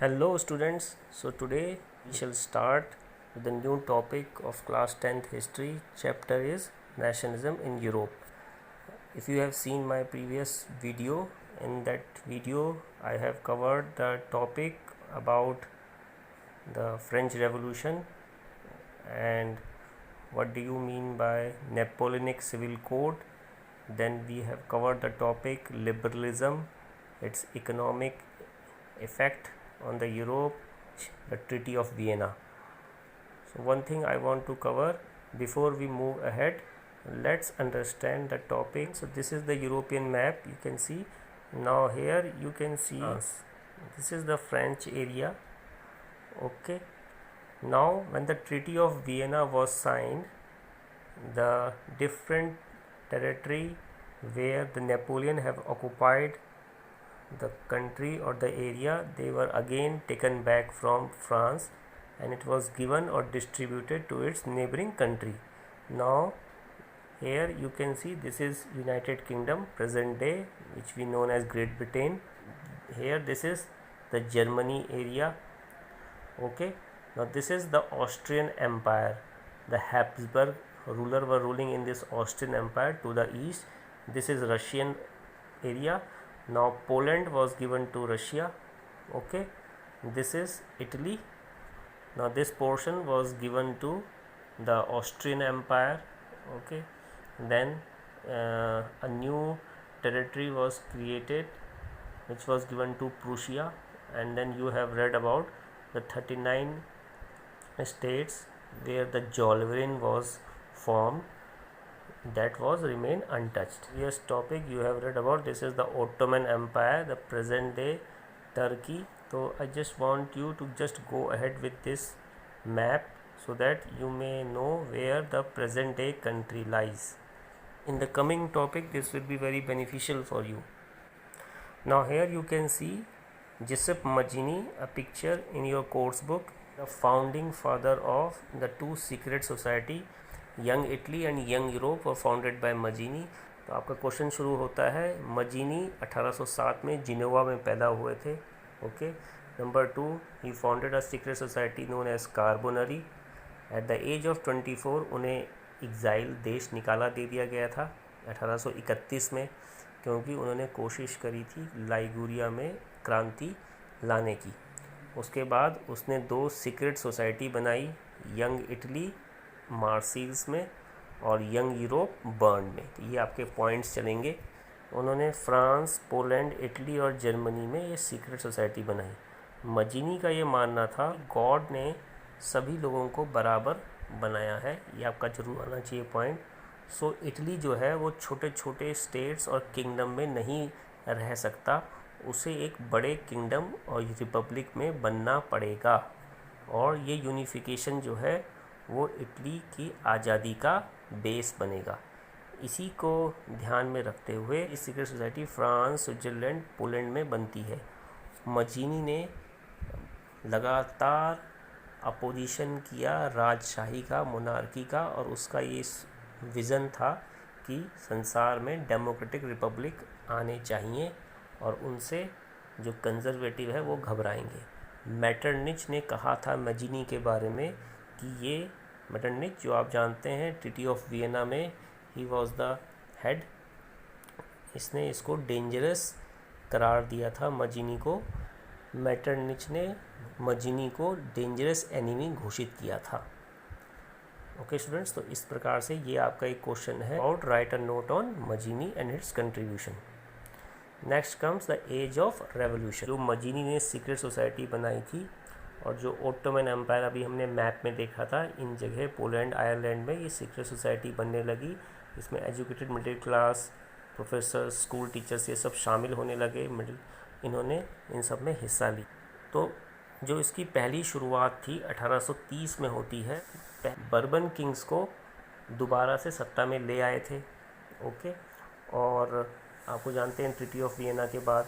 Hello students, so today we shall start with the new topic of class 10th history. Chapter is nationalism in Europe. If you have seen my previous video, in that video I have covered the topic about the French Revolution and what do you mean by Napoleonic Civil Code. Then we have covered the topic liberalism, its economic effect on the Europe, the Treaty of Vienna. So one thing I want to cover before we move ahead, let's understand the topic. So this is the European map, you can see. Now here you can see this is the French area. Okay, now when the Treaty of Vienna was signed, the different territory where the Napoleon have occupied the country or the area, they were again taken back from France and it was given or distributed to its neighboring country. Now here you can see this is United Kingdom present day, which we known as Great Britain. Here this is the Germany area. Okay, now this is the Austrian Empire. The Habsburg ruler were ruling in this Austrian Empire to the east. This is Russian area. Now Poland was given to Russia. Okay, this is Italy. Now this portion was given to the Austrian Empire. Okay, then a new territory was created which was given to Prussia, and then you have read about the 39 states where the Zollverein was formed, that was remain untouched. Yes, topic you have read about, this is the Ottoman Empire, the present day Turkey. So I just want you to just go ahead with this map so that you may know where the present day country lies. In the coming topic this will be very beneficial for you. Now here you can see Giuseppe Mazzini, a picture in your course book, the founding father of the two secret society, young Italy and young Europe were founded by Mazzini. तो आपका question शुरू होता है, मजीनी 1807 में Geneva में पैदा हुए थे. Okay, number 2, he founded a secret society known as Carbonari. At the age of 24 उन्हें एग्जाइल, देश निकाला दे दिया गया था 1831 में, क्योंकि उन्होंने कोशिश करी थी लाइगूरिया में क्रांति लाने की. उसके बाद उसने 2 सीक्रेट सोसाइटी बनाई, यंग इटली मार्सिल्स में और यंग यूरोप बर्न में. तो ये आपके पॉइंट्स चलेंगे. उन्होंने फ्रांस, पोलैंड, इटली और जर्मनी में ये सीक्रेट सोसाइटी बनाई. मजीनी का ये मानना था गॉड ने सभी लोगों को बराबर बनाया है. ये आपका जरूर आना चाहिए पॉइंट. सो इटली जो है वो छोटे छोटे स्टेट्स और किंगडम में नहीं रह सकता, उसे एक बड़े किंगडम और रिपब्लिक में बनना पड़ेगा. और ये यूनिफिकेशन जो है वो इटली की आज़ादी का बेस बनेगा. इसी को ध्यान में रखते हुए इस secret society France, Switzerland, Poland में बनती है. मजीनी ने लगातार अपोजिशन किया राजशाही का, मोनार्की का, और उसका ये विज़न था कि संसार में डेमोक्रेटिक रिपब्लिक आने चाहिए और उनसे जो कंजर्वेटिव है वो घबराएंगे. मेटरनिच ने कहा था मजीनी के बारे में कि ये मेटरनिच जो आप जानते हैं ट्रीटी ऑफ वियना में ही वॉज द हेड, इसने इसको डेंजरस करार दिया था मजीनी को. मेटरनिच ने मजीनी को डेंजरस एनिमी घोषित किया था. ओके स्टूडेंट्स, तो इस प्रकार से ये आपका एक क्वेश्चन है about write a note on Mazzini and its contribution. Next comes the age of revolution. जो मजीनी ने सीक्रेट सोसाइटी बनाई थी और जो ओटोमन एम्पायर अभी हमने मैप में देखा था, इन जगह पोलैंड, आयरलैंड में ये सीक्रेट सोसाइटी बनने लगी. इसमें educated middle class, professor, school teachers ये सब शामिल होने लगे. इन्होंने इन सब में हिस्सा ली. तो जो इसकी पहली शुरुआत थी 1830 में होती है. बर्बन किंग्स को दोबारा से सत्ता में ले आए थे. ओके, और आपको जानते हैं ट्रीटी ऑफ वियना के बाद,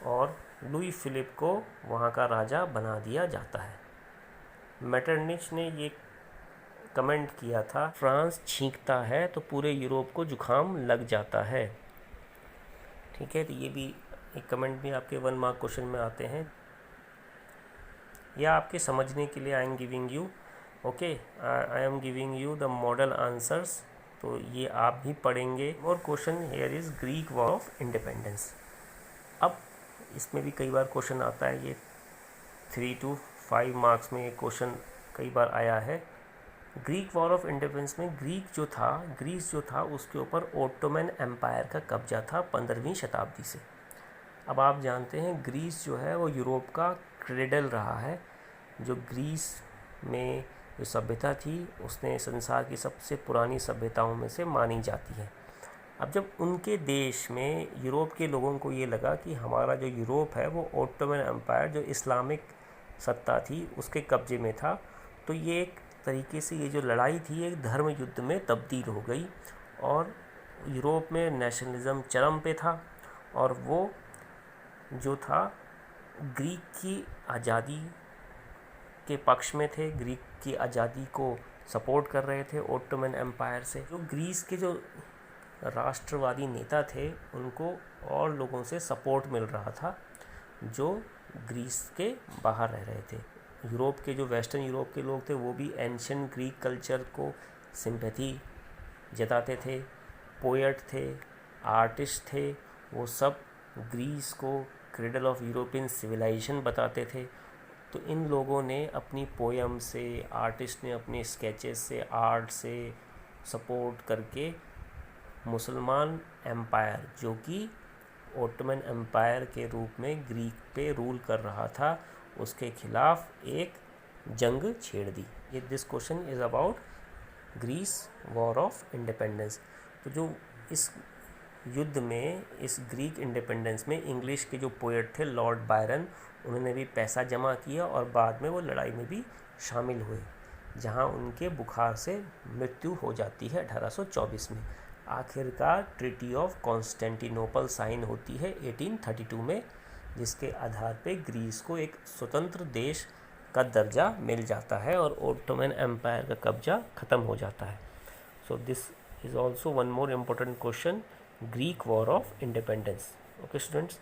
और लुई फिलिप को वहाँ का राजा बना दिया जाता है. मेटरनिच ने ये कमेंट किया था, फ्रांस छींकता है तो पूरे यूरोप को जुकाम लग जाता है. ठीक है, तो ये भी एक कमेंट भी आपके 1 मार्क क्वेश्चन में आते हैं. या आपके समझने के लिए I am giving you okay, I am giving you the model answers, तो ये आप भी पढ़ेंगे। और question here is Greek war of independence. अब इसमें भी कई बार क्वेश्चन आता है, ये 3 to 5 मार्क्स में ये क्वेश्चन कई बार आया है। ग्रीक वॉर ऑफ इंडिपेंडेंस में ग्रीस जो था उसके ऊपर ओटोमन एम्पायर का कब्जा था 15वीं शताब्दी से। अब आप जानते हैं ग्रीस जो है वो यूरोप का क्रेडल रहा है। जो ग्रीस में जो सभ्यता थी उसने संसार की सबसे पुरानी सभ्यताओं में से मानी जाती है। अब जब उनके देश में यूरोप के लोगों को ये लगा कि हमारा जो यूरोप है वो ओटोमन एम्पायर जो इस्लामिक सत्ता थी उसके कब्जे में था, तो ये एक तरीके से ये जो लड़ाई थी एक धर्म युद्ध में तब्दील हो गई और यूरोप में नेशनलिज्म चरम पे था। और वो जो था ग्रीक की आज़ादी के पक्ष में थे, ग्रीक की आज़ादी को सपोर्ट कर रहे थे ओटोमन एम्पायर से। जो ग्रीस के जो राष्ट्रवादी नेता थे उनको और लोगों से सपोर्ट मिल रहा था जो ग्रीस के बाहर रह रहे थे। यूरोप के जो वेस्टर्न यूरोप के लोग थे वो भी एंशिएंट ग्रीक कल्चर को सिंपैथी जताते थे, पोएट थे, आर्टिस्ट थे, वो सब ग्रीस को क्रेडल ऑफ यूरोपियन सिविलाइजेशन बताते थे। तो इन लोगों ने अपनी पोएम से, आर्टिस्ट ने अपने स्केचेस से, आर्ट से सपोर्ट करके मुसलमान एम्पायर जो कि ओटोमन एम्पायर के रूप में ग्रीक पे रूल कर रहा था उसके खिलाफ एक जंग छेड़ दी। ये this question is about Greece war of independence. तो जो इस युद्ध में, इस ग्रीक इंडिपेंडेंस में इंग्लिश के जो पोएट थे लॉर्ड बायरन, उन्होंने भी पैसा जमा किया और बाद में वो लड़ाई में भी शामिल हुए, जहां उनके बुखार से मृत्यु हो जाती है 1824 में। आखिरकार ट्रीटी ऑफ कॉन्स्टेंटिनोपल साइन होती है 1832 में, जिसके आधार पे ग्रीस को एक स्वतंत्र देश का दर्जा मिल जाता है और ओटोमन एम्पायर का कब्जा ख़त्म हो जाता है। So this is also one more important question, Greek war of independence. Okay students,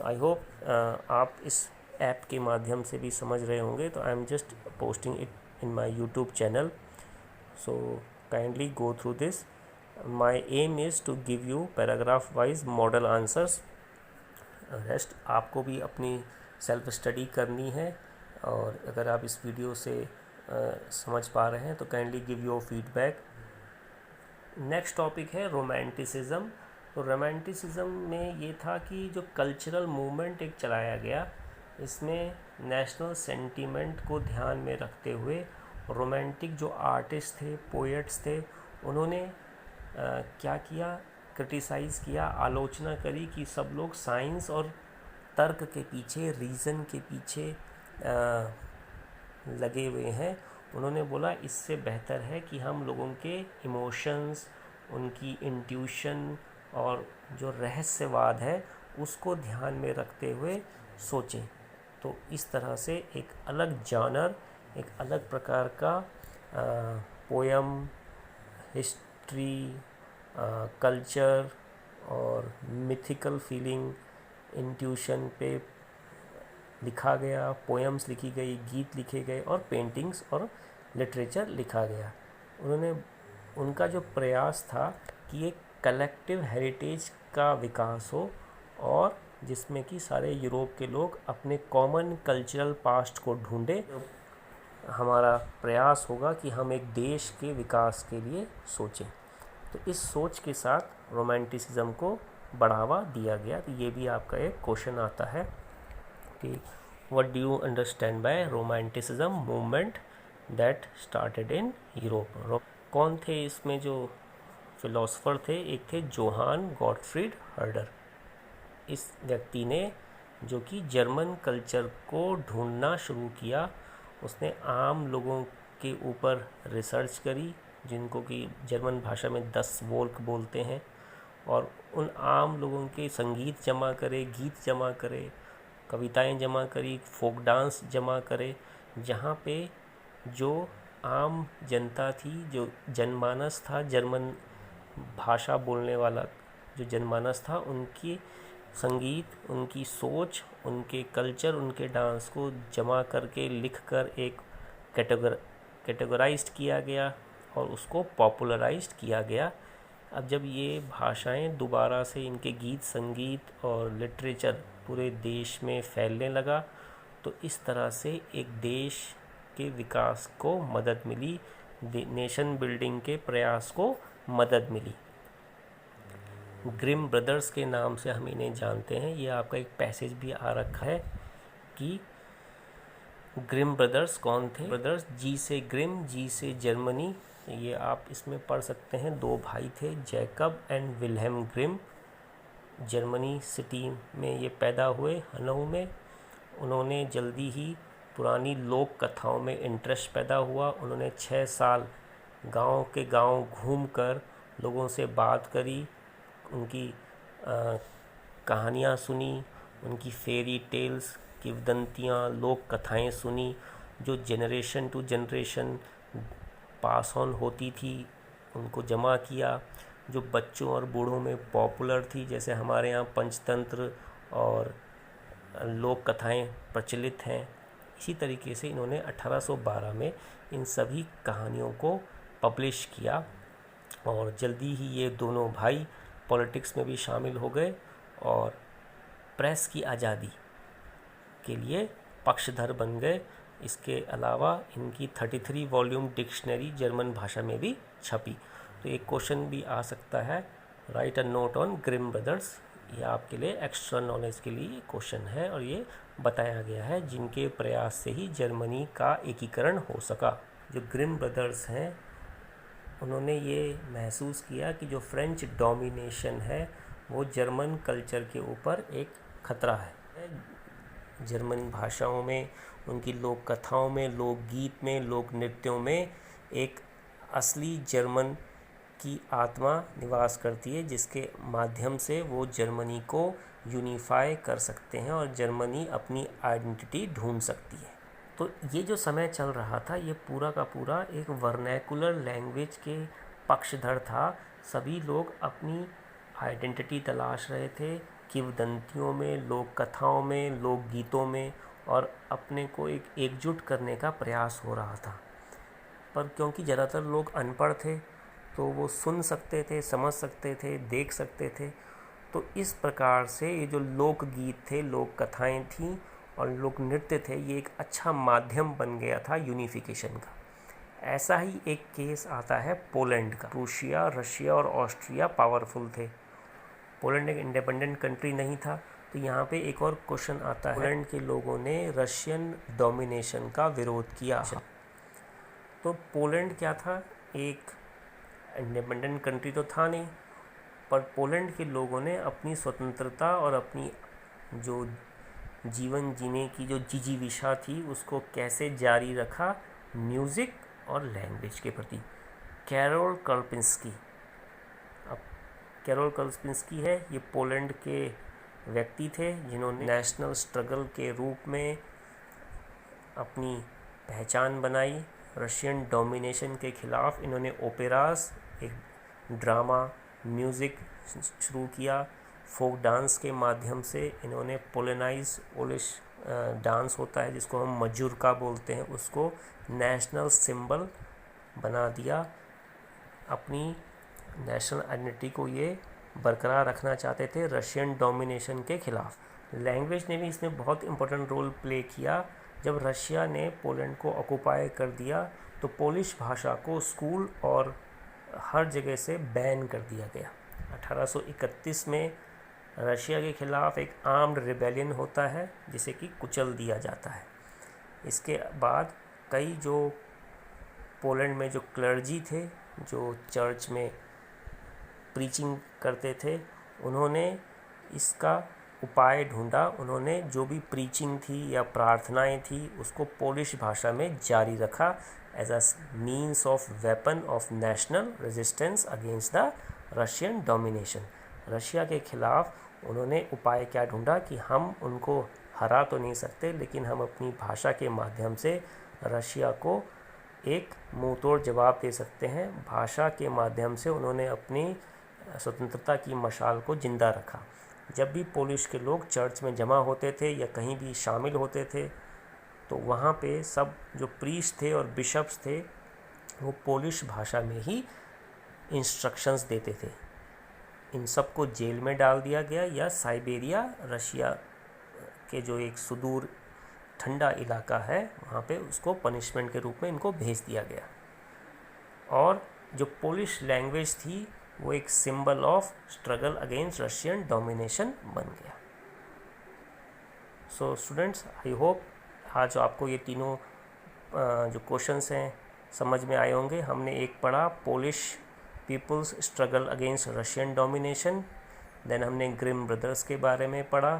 I hope आप इस ऐप के माध्यम से भी समझ रहे होंगे। तो I am just posting it in my YouTube channel, so kindly go through this. My aim is to give you paragraph wise model answers. Rest आपको भी अपनी सेल्फ स्टडी करनी है, और अगर आप इस वीडियो से समझ पा रहे हैं तो kindly give your feedback. Next topic है रोमांटिसिज्म। तो रोमांटिसिज्म में ये था कि जो कल्चरल मूवमेंट एक चलाया गया, इसमें नेशनल सेंटीमेंट को ध्यान में रखते हुए रोमांटिक जो आर्टिस्ट थे, पोएट्स थे, उन्होंने क्या किया, क्रिटिसाइज़ किया, आलोचना करी कि सब लोग साइंस और तर्क के पीछे, रीज़न के पीछे लगे हुए हैं। उन्होंने बोला इससे बेहतर है कि हम लोगों के इमोशंस, उनकी इंट्यूशन और जो रहस्यवाद है उसको ध्यान में रखते हुए सोचें। तो इस तरह से एक अलग जानर, एक अलग प्रकार का पोएम, हिस्ट्री, कल्चर और मिथिकल फीलिंग, इंट्यूशन पे लिखा गया, पोएम्स लिखी गई, गीत लिखे गए और पेंटिंग्स और लिटरेचर लिखा गया। उनका जो प्रयास था कि एक कलेक्टिव हेरिटेज का विकास हो और जिसमें कि सारे यूरोप के लोग अपने कॉमन कल्चरल पास्ट को ढूंढें। हमारा प्रयास होगा कि हम एक देश के विकास के लिए सोचें। तो इस सोच के साथ रोमांटिसिज्म को बढ़ावा दिया गया। तो ये भी आपका एक क्वेश्चन आता है कि what do you understand by romanticism movement that started in Europe. कौन थे इसमें जो फिलोसोफर थे? एक थे जोहान गॉटफ्रीड हर्डर। इस व्यक्ति ने, जो कि जर्मन कल्चर को ढूंढना शुरू किया, उसने आम लोगों के ऊपर रिसर्च करी, जिनको कि जर्मन भाषा में 10 वोल्क बोलते हैं, और उन आम लोगों के संगीत जमा करे, गीत जमा करे, कविताएं जमा करी, फोक डांस जमा करे, जहाँ पे जो आम जनता थी, जो जनमानस था, जर्मन भाषा बोलने वाला जो जनमानस था, उनकी संगीत, उनकी सोच, उनके कल्चर, उनके डांस को जमा करके लिख कर एक कैटेगराइज्ड किया गया और उसको पॉपुलराइज्ड किया गया। अब जब ये भाषाएं दोबारा से, इनके गीत, संगीत और लिटरेचर पूरे देश में फैलने लगा, तो इस तरह से एक देश के विकास को मदद मिली, नेशन बिल्डिंग के प्रयास को मदद मिली। ग्रिम ब्रदर्स के नाम से हम इन्हें जानते हैं। ये आपका एक पैसेज भी आ रखा है कि ग्रिम ब्रदर्स कौन थे। ब्रदर्स, जी से ग्रिम, जी से जर्मनी, ये आप इसमें पढ़ सकते हैं। दो भाई थे, Jacob and Wilhelm Grimm. Germany city में ये पैदा हुए, हनऊ में। उन्होंने जल्दी ही पुरानी लोक कथाओं में इंटरेस्ट पैदा हुआ। उन्होंने 6 साल गांव के गांव घूमकर लोगों से बात करी, उनकी कहानियाँ सुनी, उनकी फेरी टेल्स, किंवदंतियाँ, लोक कथाएँ सुनी जो generation to generation pass on होती थी, उनको जमा किया, जो बच्चों और बूढ़ों में पॉपुलर थी। जैसे हमारे यहाँ पंचतंत्र और लोक कथाएँ प्रचलित हैं, इसी तरीके से इन्होंने 1812 में इन सभी कहानियों को पब्लिश किया और जल्दी ही ये दोनों भाई पॉलिटिक्स में भी शामिल हो गए और प्रेस की आज़ादी के लिए पक्षधर बन गए। इसके अलावा इनकी 33 वॉल्यूम डिक्शनरी जर्मन भाषा में भी छपी। तो एक क्वेश्चन भी आ सकता है, write a note on Grimm brothers. ये आपके लिए एक्स्ट्रा नॉलेज के लिए क्वेश्चन है और ये बताया गया है जिनके प्रयास से ही जर्मनी का एकीकरण हो सका। जो ग्रिम ब्रदर्स हैं, उन्होंने ये महसूस किया कि जो फ्रेंच डोमिनेशन है वो जर्मन कल्चर के ऊपर एक खतरा है। जर्मन भाषाओं में, उनकी लोक कथाओं में, लोकगीत में, लोक नृत्यों में एक असली जर्मन की आत्मा निवास करती है, जिसके माध्यम से वो जर्मनी को यूनिफाई कर सकते हैं और जर्मनी अपनी आइडेंटिटी ढूंढ सकती है। तो ये जो समय चल रहा था, ये पूरा का पूरा एक वर्नैकुलर लैंग्वेज के पक्षधर था। सभी लोग अपनी आइडेंटिटी तलाश रहे थे, किंवदंतियों में, लोक कथाओं में, लोक गीतों में, और अपने को एक एकजुट करने का प्रयास हो रहा था। पर क्योंकि ज़्यादातर लोग अनपढ़ थे, तो वो सुन सकते थे, समझ सकते थे, देख सकते थे। तो इस प्रकार से ये जो लोकगीत थे, लोक कथाएँ थीं और लोक नृत्य थे, ये एक अच्छा माध्यम बन गया था यूनिफिकेशन का। ऐसा ही एक केस आता है पोलैंड का। प्रूशिया, रशिया और ऑस्ट्रिया पावरफुल थे। पोलैंड एक इंडिपेंडेंट कंट्री नहीं था। तो यहाँ पे एक और क्वेश्चन आता है, पोलैंड के लोगों ने रशियन डोमिनेशन का विरोध किया। तो पोलैंड क्या था, एक इंडिपेंडेंट कंट्री तो था नहीं, पर पोलैंड के लोगों ने अपनी स्वतंत्रता और अपनी जो जीवन जीने की जो जिजीविषा थी उसको कैसे जारी रखा, म्यूज़िक और लैंग्वेज के प्रति। कैरोल कर्पिंस्की, अब कैरोल कर्पिंस्की है, ये पोलैंड के व्यक्ति थे जिन्होंने नेशनल स्ट्रगल के रूप में अपनी पहचान बनाई। रशियन डोमिनेशन के खिलाफ इन्होंने ओपेरास, एक ड्रामा, म्यूज़िक शुरू किया। फोक डांस के माध्यम से इन्होंने पोलेनाइज ओलिश डांस होता है जिसको हम मजूरका बोलते हैं, उसको नेशनल सिंबल बना दिया। अपनी नेशनल आइडेंटिटी को ये बरकरार रखना चाहते थे रशियन डोमिनेशन के खिलाफ। लैंग्वेज ने भी इसमें बहुत इम्पोर्टेंट रोल प्ले किया। जब रशिया ने पोलैंड को ऑक्युपाई कर दिया तो पोलिश भाषा को स्कूल और हर जगह से बैन कर दिया गया। 1831 में रशिया के खिलाफ एक आर्म्ड रिबेलियन होता है जिसे कि कुचल दिया जाता है। इसके बाद कई जो पोलैंड में जो क्लर्जी थे, जो चर्च में प्रीचिंग करते थे, उन्होंने इसका उपाय ढूंढा। उन्होंने जो भी प्रीचिंग थी या प्रार्थनाएं थी उसको पोलिश भाषा में जारी रखा as a means of weapon of national resistance against the Russian domination. Russia के खिलाफ उन्होंने उपाय क्या ढूंढा कि हम उनको हरा तो नहीं सकते, लेकिन हम अपनी भाषा के माध्यम से रशिया को एक मुंह तोड़ जवाब दे सकते हैं। भाषा के माध्यम से उन्होंने अपनी स्वतंत्रता की मशाल को जिंदा रखा। जब भी पोलिश के लोग चर्च में जमा होते थे या कहीं भी शामिल होते थे तो वहाँ पे सब जो प्रीस्ट थे और बिशप्स थे वो पोलिश भाषा में ही इंस्ट्रक्शंस देते थे। इन सब को जेल में डाल दिया गया या साइबेरिया रशिया के जो एक सुदूर ठंडा इलाका है वहाँ पे उसको पनिशमेंट के रूप में इनको भेज दिया गया। और जो पोलिश लैंग्वेज थी वो एक symbol of struggle against Russian domination बन गया। सो स्टूडेंट्स, आई होप आज आपको ये तीनों जो क्वेश्चंस हैं समझ में आए होंगे। हमने एक पढ़ा Polish peoples struggle against Russian domination, then हमने ग्रिम ब्रदर्स के बारे में पढ़ा,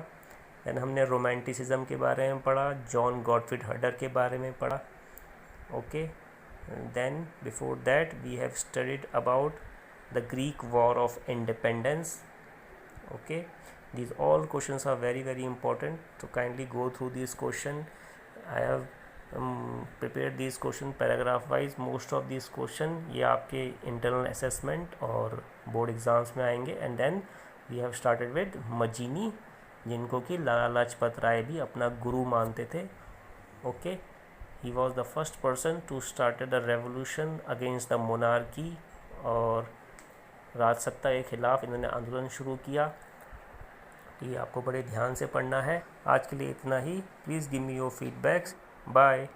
देन हमने रोमांटिसिज्म के बारे में पढ़ा, जॉन गॉटफ्रीड हर्डर के बारे में पढ़ा। Okay, then before that we have studied about the Greek War of Independence. Okay, these all questions are very important, so kindly go through this question. I have prepared these question paragraph wise. Most of these question ये आपके internal assessment और board exams में आएंगे। And then we have started with मजीनी, जिनको कि लाला लाजपत राय भी अपना गुरु मानते थे। Okay, he was the first person to start the revolution against the monarchy और राजसत्ता के खिलाफ इन्होंने आंदोलन शुरू किया। ये आपको बड़े ध्यान से पढ़ना है। आज के लिए इतना ही। Please give me your feedbacks. Bye.